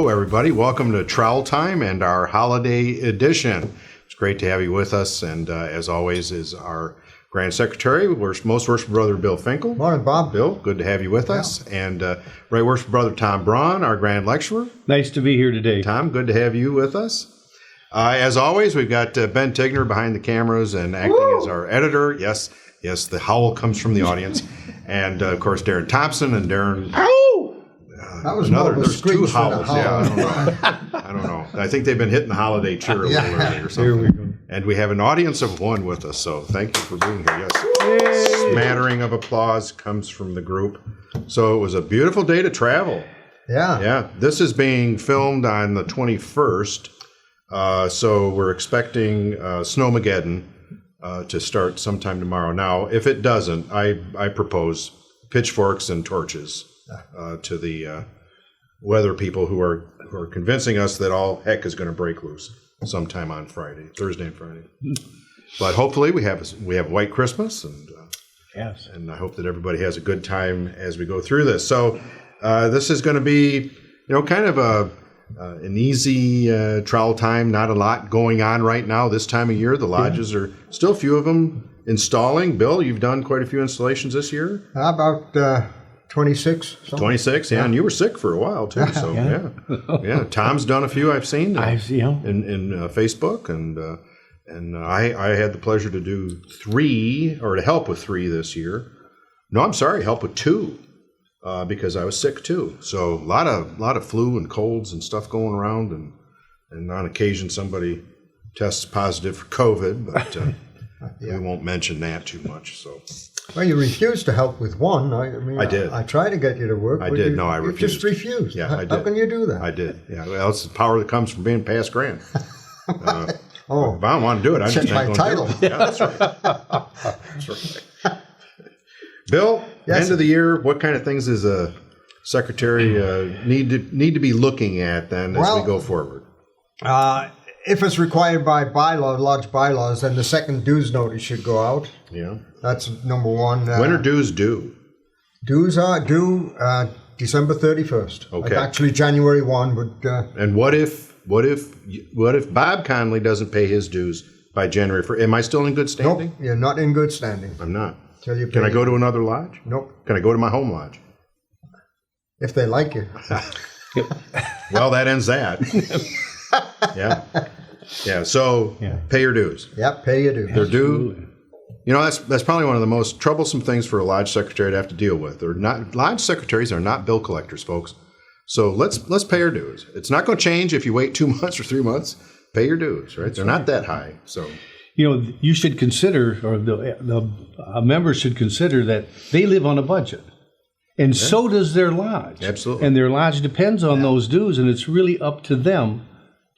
Hello, everybody. Welcome to Trowel Time and our holiday edition. It's great to have you with us, and as always is our Grand Secretary, Most Worshipful Brother Bill Finkel. Morning, Bob. Bill, good to have you with us. And Right Worshipful Brother Tom Braun, our Grand Lecturer. Nice to be here today. Tom, good to have you with us. As always, we've got Ben Tigner behind the cameras and acting as our editor. Yes, the howl comes from the audience. And, of course, Darren Thompson and Darren... That was another. more of a There's two screech than a howls. howl. Yeah, I don't know. I think they've been hitting the holiday cheer a little early or something. Here we go. And we have an audience of one with us, so thank you for being here. Yes, smattering of applause comes from the group. So it was a beautiful day to travel. Yeah. This is being filmed on the 21st, so we're expecting Snowmageddon to start sometime tomorrow. Now, if it doesn't, I propose pitchforks and torches to the weather people who are convincing us that all heck is going to break loose sometime on Thursday and Friday. But hopefully we have White Christmas, and Yes. and I hope that everybody has a good time as we go through this. So this is going to be, kind of an easy trowel time. Not a lot going on right now this time of year. The lodges are still a few of them installing. Bill, you've done quite a few installations this year. How about 26? 26, yeah, and you were sick for a while too. So yeah. Tom's done a few I've seen in Facebook, and I had the pleasure to do 3 or to help with 3 this year. No, I'm sorry, help with 2 because I was sick too. So a lot of flu and colds and stuff going around, and on occasion somebody tests positive for COVID, but we won't mention that too much. So. Well, you refused to help with one. I did. I tried to get you to work. I did. No, I refused. You just refused. Yeah, I did. How can you do that? I did. Yeah, well, it's the power that comes from being past grand. If I don't want to do it, I'm just Check not my going to title. do it. Yeah, that's right. That's right. Bill, Yes. end of the year, what kind of things does a secretary need to be looking at then as we go forward? If it's required by lodge bylaws, then the second dues notice should go out. Yeah. That's number one. When are dues due? Dues are due December 31st. Okay. Actually, January 1, but... And what if Bob Conley doesn't pay his dues by January 1st? Am I still in good standing? Nope, you're not in good standing. I'm not. Till you Can pay I go to another lodge? Nope. Can I go to my home lodge? If they like you. Well, that ends that. Yeah. So pay your dues. Yep, pay your dues. They're due. That's probably one of the most troublesome things for a lodge secretary to have to deal with. Lodge secretaries are not bill collectors, folks. So let's pay our dues. It's not going to change if you wait 2 months or 3 months. Pay your dues, right? They're not that high. So you should consider, or the members should consider that they live on a budget. And so does their lodge. Absolutely. And their lodge depends on those dues, and it's really up to them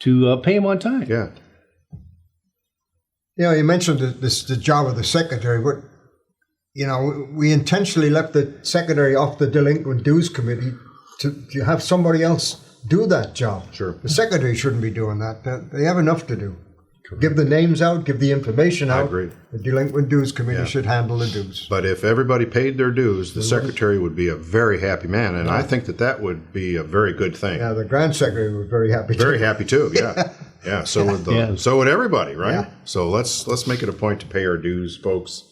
to pay them on time. Yeah. You mentioned the job of the secretary, but, we intentionally left the secretary off the delinquent dues committee to have somebody else do that job. Sure. The secretary shouldn't be doing that. They have enough to do. Give the names out, give the information out. I agree. The delinquent dues committee should handle the dues. But if everybody paid their dues, the secretary would be a very happy man, and I think that would be a very good thing. Yeah, the grand secretary was very happy too. Very happy too. Yeah. Yeah. So would everybody, right? Yeah. So let's make it a point to pay our dues, folks.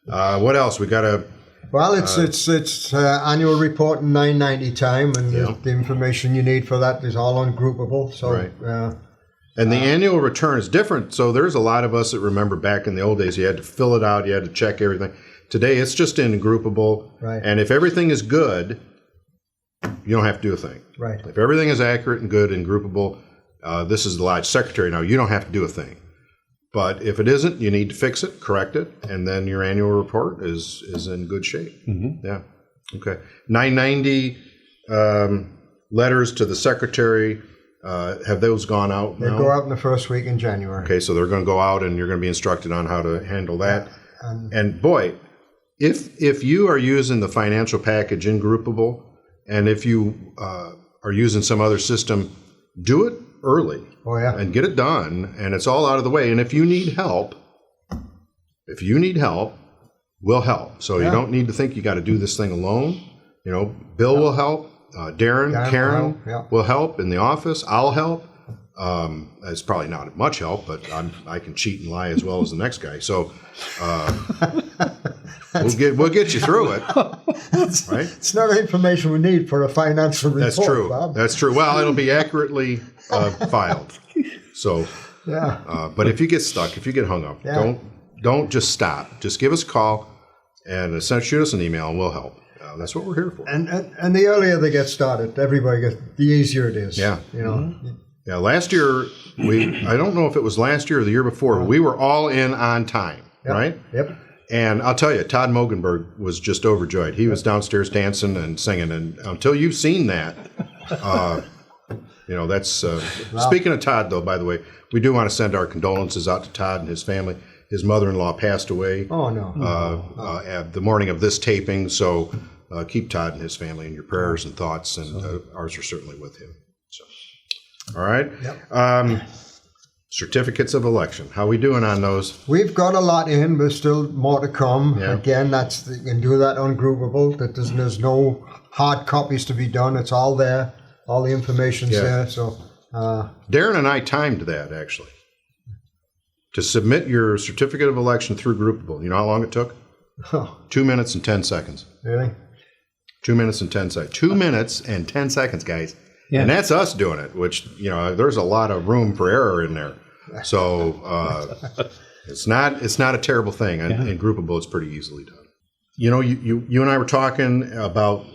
What else? We got to. Well, it's annual report in 990 time, and the information you need for that is all ungroupable. So. Right. And the annual return is different. So there's a lot of us that remember back in the old days, you had to fill it out, you had to check everything. Today, it's just in groupable. Right. And if everything is good, you don't have to do a thing. Right. If everything is accurate and good and groupable, this is the lodge secretary now. You don't have to do a thing. But if it isn't, you need to fix it, correct it, and then your annual report is in good shape. Mm-hmm. Yeah. Okay. 990 letters to the secretary. Have those gone out now? They go out in the first week in January. Okay, so they're going to go out, and you're going to be instructed on how to handle that. And boy, if you are using the financial package in Groupable, and if you are using some other system, do it early. Oh, yeah. And get it done, and it's all out of the way. And if you need help, we'll help. So you don't need to think you got to do this thing alone. Bill will help. Darren, Karen yeah. will help in the office. I'll help. It's probably not much help, but I can cheat and lie as well as the next guy. So we'll get you through it. Right? It's not information we need for a financial report. That's true. Bob. That's true. Well, it'll be accurately filed. So, Yeah. but if you get stuck, if you get hung up, don't just stop. Just give us a call and shoot us an email, and we'll help. That's what we're here for. And the earlier they get started, everybody gets, the easier it is. Yeah. You know. Yeah. Last year I don't know if it was last year or the year before. We were all in on time, right? Yep. And I'll tell you, Todd Mogenberg was just overjoyed. He was downstairs dancing and singing. And until you've seen that, that's. Speaking of Todd, though, by the way, we do want to send our condolences out to Todd and his family. His mother-in-law passed away. Oh no. At the morning of this taping. So keep Todd and his family in your prayers and thoughts, and ours are certainly with him. So, all right. Yep. Certificates of election. How we doing on those? We've got a lot in, but still more to come. Yeah. Again, you can do that ungroupable. There's no hard copies to be done. It's all there. All the information's there. So Darren and I timed that actually. To submit your certificate of election through groupable. You know how long it took? 2 minutes and 10 seconds. Really? 2 minutes and 10 seconds. 2 minutes and 10 seconds, guys. Yeah. And that's us doing it, which, there's a lot of room for error in there. So it's not a terrible thing. And in groupable, it's pretty easily done. You and I were talking about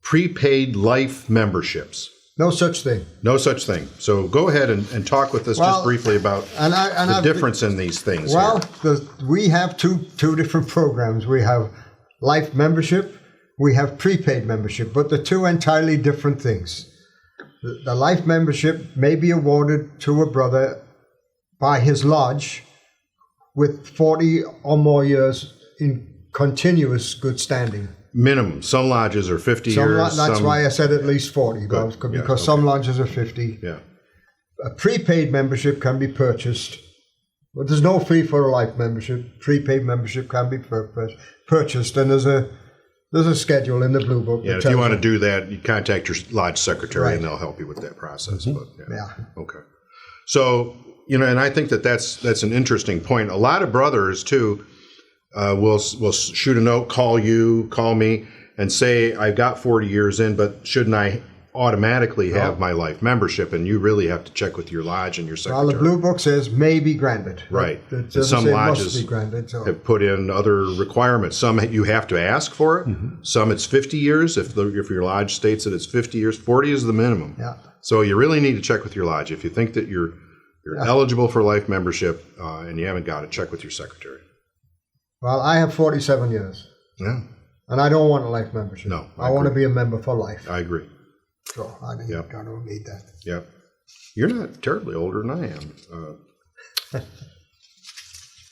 prepaid life memberships. No such thing. No such thing. So go ahead and talk with us just briefly about the difference in these things. Well, we have two different programs. We have life membership. We have prepaid membership, but they're two entirely different things. The life membership may be awarded to a brother by his lodge with 40 or more years in continuous good standing. Minimum. Some lodges are 50 years. That's why I said at least 40, because some lodges are 50. Yeah. A prepaid membership can be purchased, but there's no fee for a life membership. Prepaid membership can be purchased, and there's a schedule in the Blue Book. Yeah, if you want to do that, you contact your lodge secretary, and they'll help you with that process. Mm-hmm. But, okay. So, and I think that's an interesting point. A lot of brothers, too, will shoot a note, call me, and say, I've got 40 years in, but shouldn't I automatically have my life membership? And you really have to check with your lodge and your secretary. Well, the Blue Book says may be granted. Right. It doesn't some say lodges must be granted, have put in other requirements. Some you have to ask for it. Mm-hmm. Some it's 50 years. If your lodge states that it's 50 years, 40 is the minimum. Yeah. So you really need to check with your lodge. If you think that you're eligible for life membership and you haven't got it, check with your secretary. Well, I have 47 years. Yeah. And I don't want a life membership. No. I want to be a member for life. I agree. So I don't need that. Yeah. You're not terribly older than I am.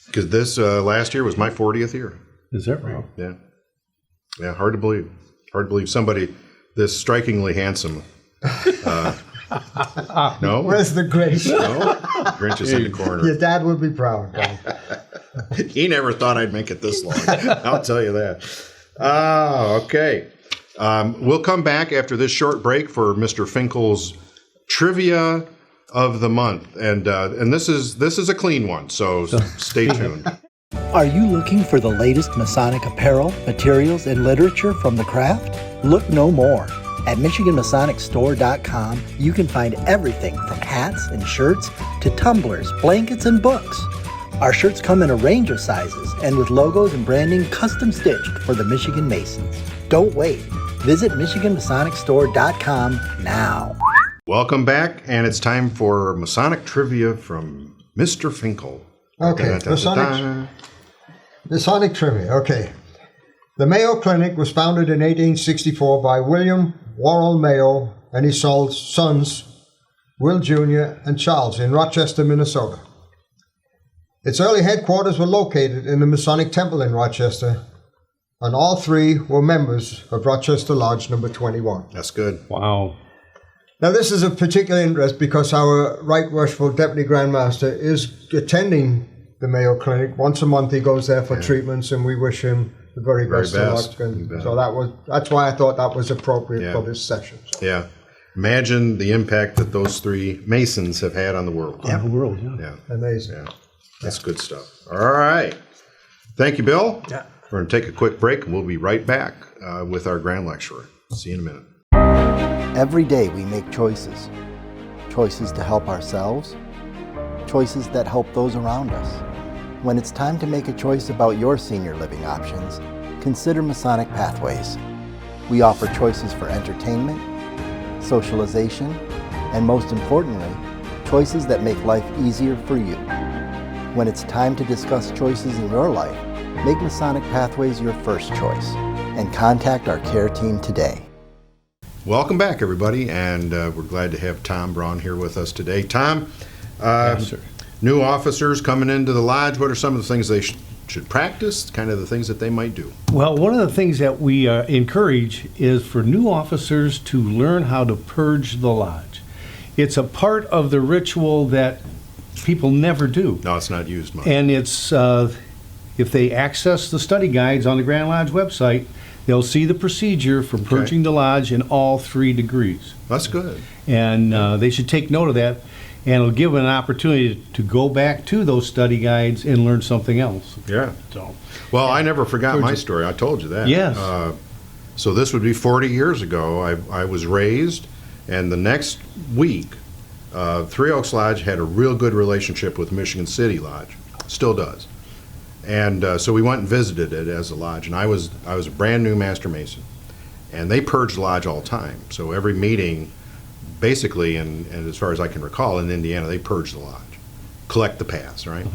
Because this last year was my 40th year. Is that right? Yeah. Yeah, hard to believe. Hard to believe somebody this strikingly handsome. No? Where's the Grinch? No? Grinch is in the corner. Your dad would be proud. He never thought I'd make it this long. I'll tell you that. Okay. We'll come back after this short break for Mr. Finkel's trivia of the month, and this is a clean one, so stay tuned. Are you looking for the latest Masonic apparel, materials, and literature from the craft? Look no more. At MichiganMasonicStore.com, you can find everything from hats and shirts to tumblers, blankets, and books. Our shirts come in a range of sizes and with logos and branding custom stitched for the Michigan Masons. Don't wait. Visit MichiganMasonicStore.com now. Welcome back, and it's time for Masonic trivia from Mr. Finkel. Okay, Masonic trivia. Okay. The Mayo Clinic was founded in 1864 by William Worrell Mayo and his sons, Will Jr. and Charles, in Rochester, Minnesota. Its early headquarters were located in the Masonic Temple in Rochester, and all three were members of Rochester Lodge number 21. That's good. Wow. Now, this is of particular interest because our Right Worshipful Deputy Grand Master is attending the Mayo Clinic. Once a month he goes there for treatments, and we wish him the very best of luck. And so that's why I thought that was appropriate for this session. So. Yeah. Imagine the impact that those 3 Masons have had on the world. On the world, Yeah. Amazing. Yeah. That's good stuff. All right. Thank you, Bill. Yeah. We're going to take a quick break, and we'll be right back with our Grand Lecturer. See you in a minute. Every day we make choices. Choices to help ourselves, choices that help those around us. When it's time to make a choice about your senior living options, consider Masonic Pathways. We offer choices for entertainment, socialization, and most importantly, choices that make life easier for you. When it's time to discuss choices in your life, make Masonic Pathways your first choice and contact our care team today. Welcome back, everybody, and we're glad to have Tom Braun here with us today. Tom, Yes, sir. new officers coming into the lodge, what are some of the things they should practice, kind of the things that they might do? Well, one of the things that we encourage is for new officers to learn how to purge the lodge. It's a part of the ritual that people never do. No, it's not used much. And it's, if they access the study guides on the Grand Lodge website, they'll see the procedure for purging the lodge in all 3 degrees. That's good. And they should take note of that, and it'll give them an opportunity to go back to those study guides and learn something else. Yeah. So, Well, I never forgot my story. I told you that. Yes. So this would be 40 years ago. I was raised, and the next week, Three Oaks Lodge had a real good relationship with Michigan City Lodge. Still does. And so we went and visited it as a lodge, and I was a brand new Master Mason, and they purged the lodge all the time. So every meeting, basically, and as far as I can recall, in Indiana, they purged the lodge, collect the pass, right?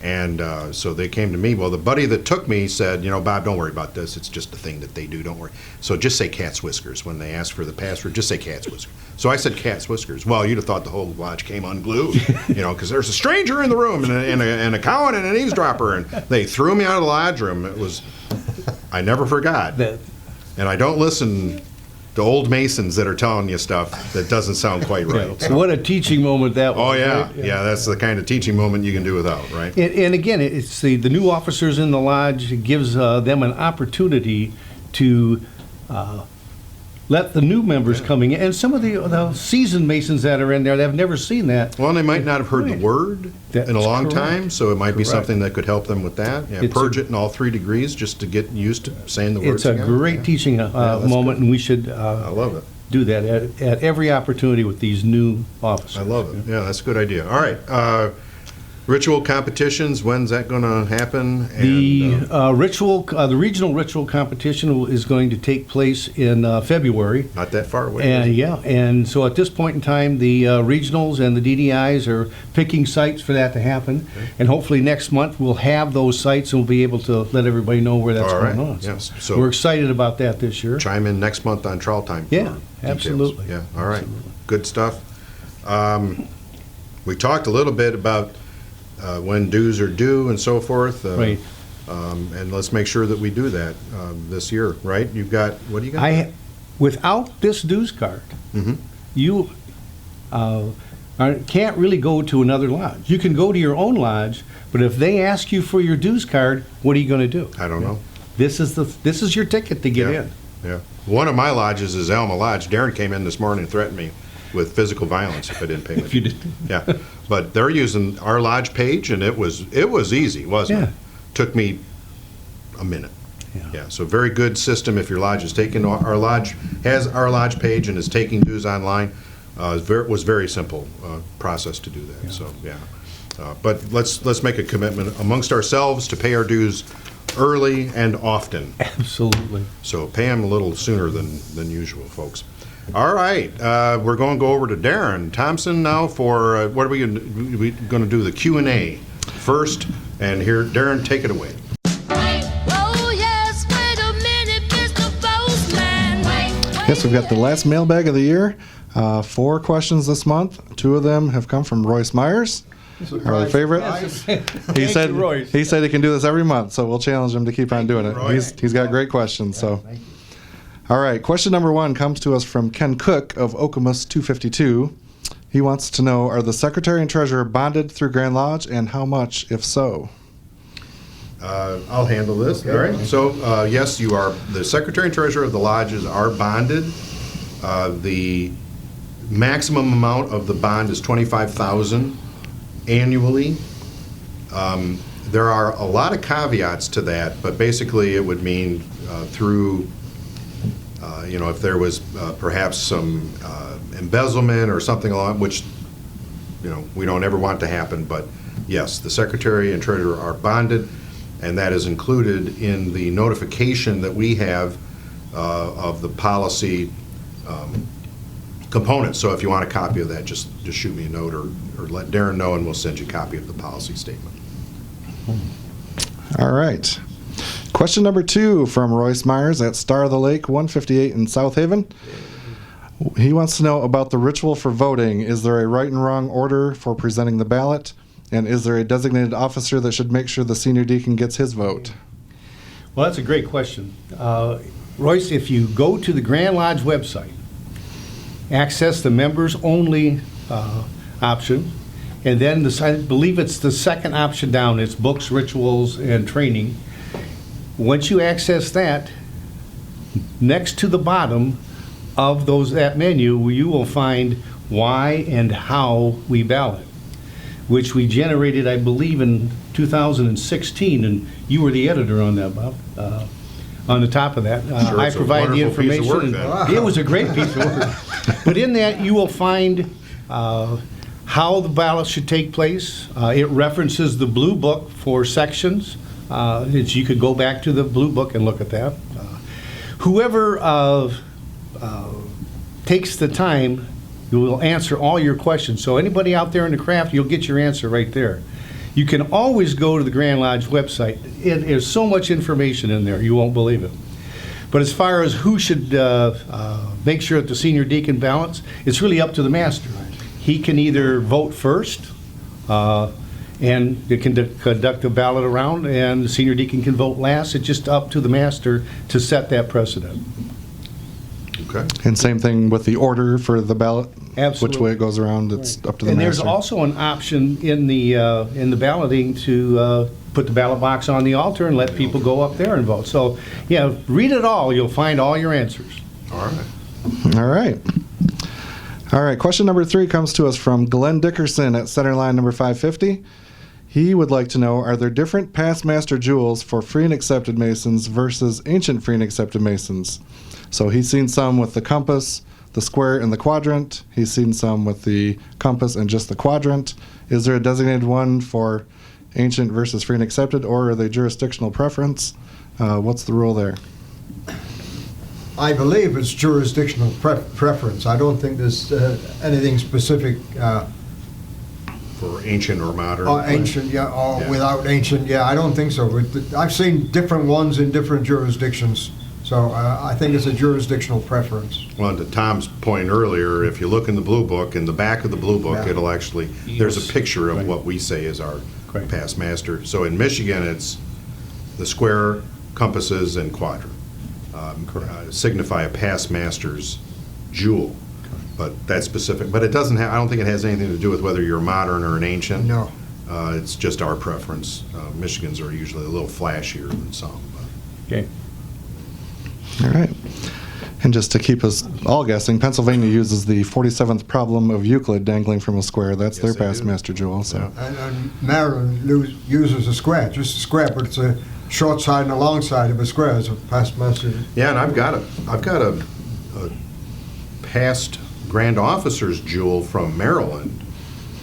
And so they came to me. Well, the buddy that took me said, Bob, don't worry about this. It's just a thing that they do. Don't worry. So just say cat's whiskers when they ask for the password. Just say cat's whiskers. So I said cat's whiskers. Well, you'd have thought the whole lodge came unglued, because there's a stranger in the room and a cow and an eavesdropper, and they threw me out of the lodge room. It was, I never forgot. And I don't listen to old Masons that are telling you stuff that doesn't sound quite right. So what a teaching moment that was. Oh, yeah. Right? Yeah, that's the kind of teaching moment you can do without, right? And again, it's the new officers in the lodge. It gives them an opportunity to let the new members coming in, and some of the seasoned Masons that are in there that have never seen that. Well, and they might not have heard the word in a long time, so it might be something that could help them with that. Yeah, purge it in all 3 degrees just to get used to saying the words It's a again. great teaching moment, and we should I love it. do that at every opportunity with these new officers. I love it. Yeah, that's a good idea. All right. Ritual competitions, when's that going to happen? The the regional ritual competition is going to take place in February. Not that far away. And and so at this point in time, the regionals and the DDIs are picking sites for that to happen. Okay. And hopefully next month we'll have those sites and we'll be able to let everybody know where that's going on. Yes. So we're excited about that this year. Chime in next month on Trial Time. Yeah, absolutely. Yeah, all right. Absolutely. Good stuff. We talked a little bit about when dues are due and so forth. Right. And let's make sure that we do that this year, right? You've got, what do you got? Without this dues card, you can't really go to another lodge. You can go to your own lodge, but if they ask you for your dues card, what are you going to do? I don't know. This is your ticket to get in. Yeah. One of my lodges is Alma Lodge. Darren came in this morning and threatened me with physical violence if I didn't pay my if you dues. didn't. Yeah. But they're using our lodge page, and it was easy, wasn't it? Took me a minute. Yeah. So very good system. If your lodge is taking our lodge has our lodge page and is taking dues online, was very simple process to do that. So but let's make a commitment amongst ourselves to pay our dues early and often. Absolutely. So pay them a little sooner than usual, folks. All right, we're going to go over to Darren Thompson now for what are we going to do? The Q&A first, and here, Darren, take it away. Yes, we've got the last mailbag of the year. 4 questions this month. 2 of them have come from Royce Myers, our favorite. He said he can do this every month, so we'll challenge him to keep on doing it. He's got great questions. So, all right, question number 1 comes to us from Ken Cook of Okemos 252. He wants to know, are the secretary and treasurer bonded through Grand Lodge, and how much, if so? I'll handle this. All right. So, yes, you are. The secretary and treasurer of the lodges are bonded. The maximum amount of the bond is $25,000 annually. There are a lot of caveats to that, but basically it would mean through, if there was perhaps some embezzlement or something along, which, we don't ever want to happen, but yes, the secretary and treasurer are bonded, and that is included in the notification that we have of the policy component. So if you want a copy of that, just shoot me a note or let Darren know, and we'll send you a copy of the policy statement. All right. Question number 2 from Royce Myers at Star of the Lake 158 in South Haven. He wants to know about the ritual for voting. Is there a right and wrong order for presenting the ballot? And is there a designated officer that should make sure the senior deacon gets his vote? Well, that's a great question. Royce, if you go to the Grand Lodge website, access the members only option, and then I believe it's the second option down, it's books, rituals, and training. Once you access that, next to the bottom of that menu, you will find why and how we ballot, which we generated, I believe, in 2016, and you were the editor on that, Bob. On the top of that, Sure, I provide the information. Piece of work, then. It was a great piece of work. But in that, you will find how the ballot should take place. It references the blue book for sections. You could go back to the blue book and look at that. Whoever takes the time, you will answer all your questions. So anybody out there in the craft, you'll get your answer right there. You can always go to the Grand Lodge website. There's so much information in there, you won't believe it. But as far as who should make sure that the senior deacon ballots, it's really up to the master. He can either vote first, and they can conduct a ballot around, and the senior deacon can vote last. It's just up to the master to set that precedent. Okay. And same thing with the order for the ballot? Absolutely. Which way it goes around, it's up to the And master. there's also an option in the balloting to put the ballot box on the altar and let people go up there and vote. So, yeah, read it all. You'll find all your answers. All right. All right. All right, question number 3 comes to us from Glenn Dickerson at center line number 550. He would like to know, are there different past master jewels for free and accepted Masons versus ancient free and accepted Masons? So he's seen some with the compass, the square, and the quadrant. He's seen some with the compass and just the quadrant. Is there a designated one for ancient versus free and accepted, or are they jurisdictional preference? What's the rule there? I believe it's jurisdictional preference. I don't think there's anything specific. For ancient or modern? Or ancient, yeah, or without ancient, yeah, I don't think so. I've seen different ones in different jurisdictions, so I think it's a jurisdictional preference. Well, to Tom's point earlier, if you look in the blue book, in the back of the blue book, it'll actually, there's a picture of what we say is our past master. So in Michigan, it's the square, compasses, and quadrant. Signify a past master's jewel. But that's specific. But it doesn't have, I don't think it has anything to do with whether you're modern or an ancient. No. It's just our preference. Michigans are usually a little flashier than some. Okay. All right. And just to keep us all guessing, Pennsylvania uses the 47th problem of Euclid dangling from a square. That's their past master jewel. So. And Maryland uses a square, just a square, but it's a short side and a long side of a square as a past master. Yeah, and I've got a past Grand Officer's jewel from Maryland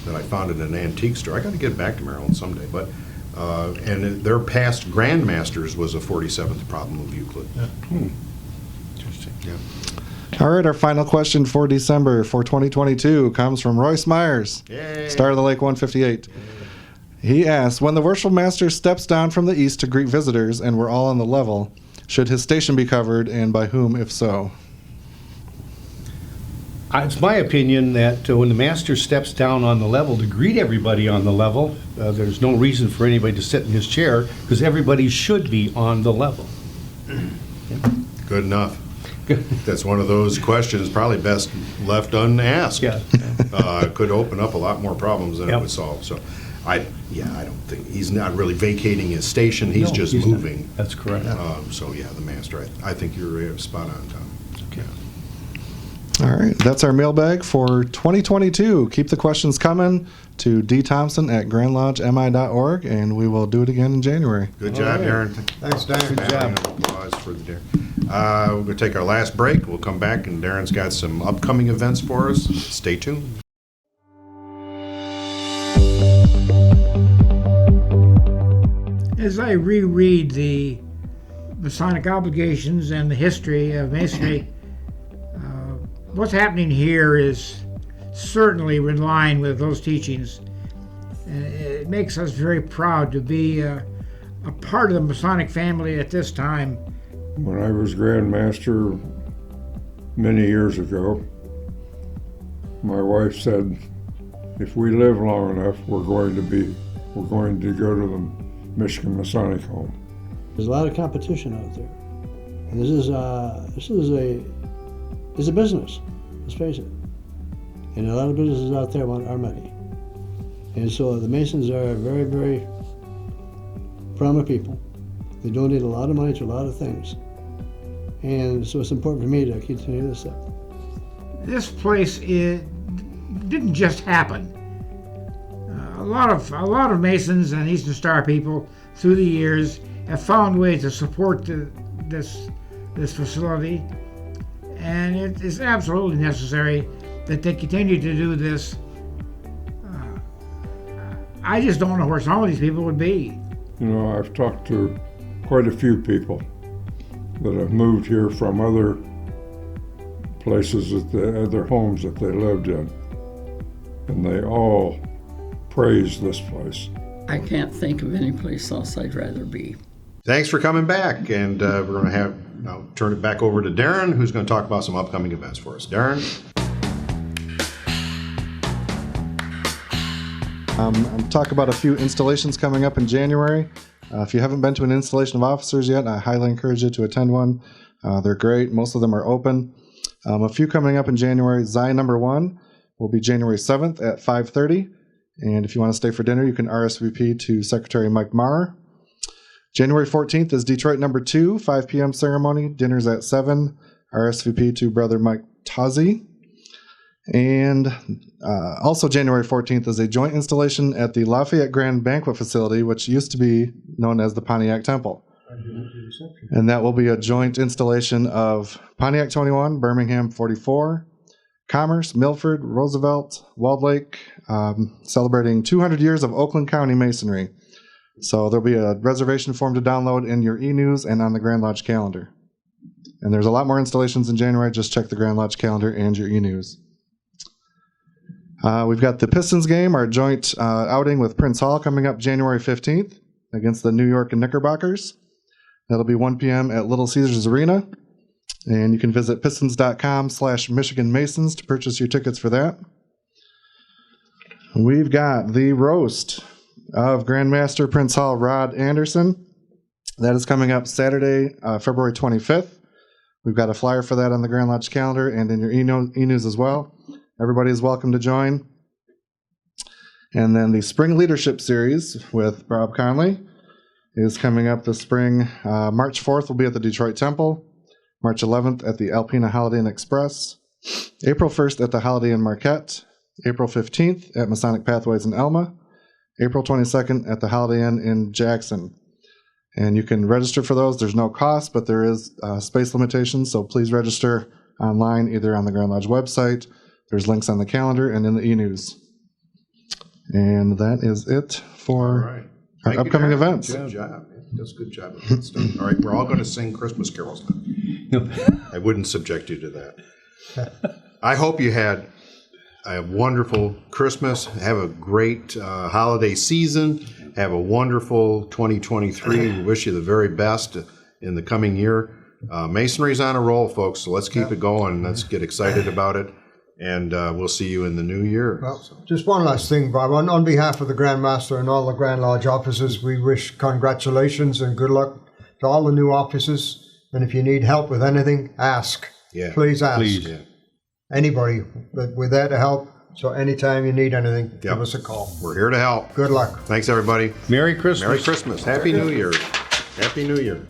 that I found in an antique store. I got to get back to Maryland someday, but and their past Grand Masters was a 47th problem of Euclid. Yeah. Interesting. Yeah. All right, our final question for December for 2022 comes from Royce Myers, Yay. Star of the Lake 158. He asks, when the worshipful master steps down from the east to greet visitors and we're all on the level, should his station be covered, and by whom if so? It's my opinion that when the master steps down on the level to greet everybody on the level, there's no reason for anybody to sit in his chair because everybody should be on the level. Good enough. That's one of those questions probably best left unasked. Yeah. Could open up a lot more problems than it would solve. So, I don't think he's not really vacating his station. He's just moving. Not. That's correct. So yeah, the master. I think you're spot on, Tom. Okay. All right, that's our mailbag for 2022. Keep the questions coming to dthompson@grandlodgemi.org, and we will do it again in January. Good job, Darren. Thanks, Darren. Good job. Applause for the Darren. We're going to take our last break. We'll come back, and Darren's got some upcoming events for us. Stay tuned. As I reread the Masonic obligations and the history of Masonry, what's happening here is certainly in line with those teachings. It makes us very proud to be a part of the Masonic family at this time. When I was Grand Master many years ago, my wife said, if we live long enough, we're going to go to the Michigan Masonic Home. There's a lot of competition out there. And this is a business, let's face it. And a lot of businesses out there want our money. And so the Masons are very, very prominent people. They donate a lot of money to a lot of things. And so it's important for me to continue this up. This place didn't just happen. A lot of Masons and Eastern Star people through the years have found ways to support this facility, and it is absolutely necessary that they continue to do this. I just don't know where some of these people would be. You know, I've talked to quite a few people that have moved here from other places, other homes that they lived in, and they all praise this place. I can't think of any place else I'd rather be. Thanks for coming back, and we're going to I'll turn it back over to Darren, who's going to talk about some upcoming events for us. Darren? I'm talking about a few installations coming up in January. If you haven't been to an installation of officers yet, I highly encourage you to attend one. They're great. Most of them are open. A few coming up in January. Zion number 1 will be January 7th at 5:30. And if you want to stay for dinner, you can RSVP to Secretary Mike Marr. January 14th is Detroit number 2, 5 p.m. ceremony. Dinner's at 7. RSVP to Brother Mike Tozzi. And also January 14th is a joint installation at the Lafayette Grand Banquet Facility, which used to be known as the Pontiac Temple. And that will be a joint installation of Pontiac 21, Birmingham 44, Commerce, Milford, Roosevelt, Walled Lake, celebrating 200 years of Oakland County Masonry. So there'll be a reservation form to download in your e-news and on the Grand Lodge calendar. And there's a lot more installations in January. Just check the Grand Lodge calendar and your e-news. We've got the Pistons game, our joint outing with Prince Hall, coming up January 15th against the New York Knickerbockers. That'll be 1 p.m. at Little Caesars Arena. And you can visit pistons.com/Michigan Masons to purchase your tickets for that. We've got the roast of Grandmaster Prince Hall Rod Anderson. That is coming up Saturday, February 25th. We've got a flyer for that on the Grand Lodge calendar and in your e-news as well. Everybody is welcome to join. And then the Spring Leadership Series with Robert Conley is coming up this spring. March 4th will be at the Detroit Temple. March 11th at the Alpena Holiday Inn Express. April 1st at the Holiday Inn Marquette. April 15th at Masonic Pathways in Elma. April 22nd at the Holiday Inn in Jackson. And you can register for those. There's no cost, but there is space limitations, so please register online, either on the Grand Lodge website. There's links on the calendar and in the e-news. And that is it for our upcoming events. Good job. That's a good job. All right, we're all going to sing Christmas carols now. I wouldn't subject you to that. I hope you had a wonderful Christmas. Have a great holiday season. Have a wonderful 2023. We wish you the very best in the coming year. Masonry's on a roll, folks, so let's keep it going. Let's get excited about it. And we'll see you in the new year. Well, just one last thing, Bob. On behalf of the Grand Master and all the Grand Lodge officers, we wish congratulations and good luck to all the new officers. And if you need help with anything, ask. Yeah. please ask. Please. Yeah. Anybody, but we're there to help. So anytime you need anything, give us a call. We're here to help. Good luck. Thanks, everybody. Merry Christmas. Merry Christmas. Happy New Year. Happy New Year.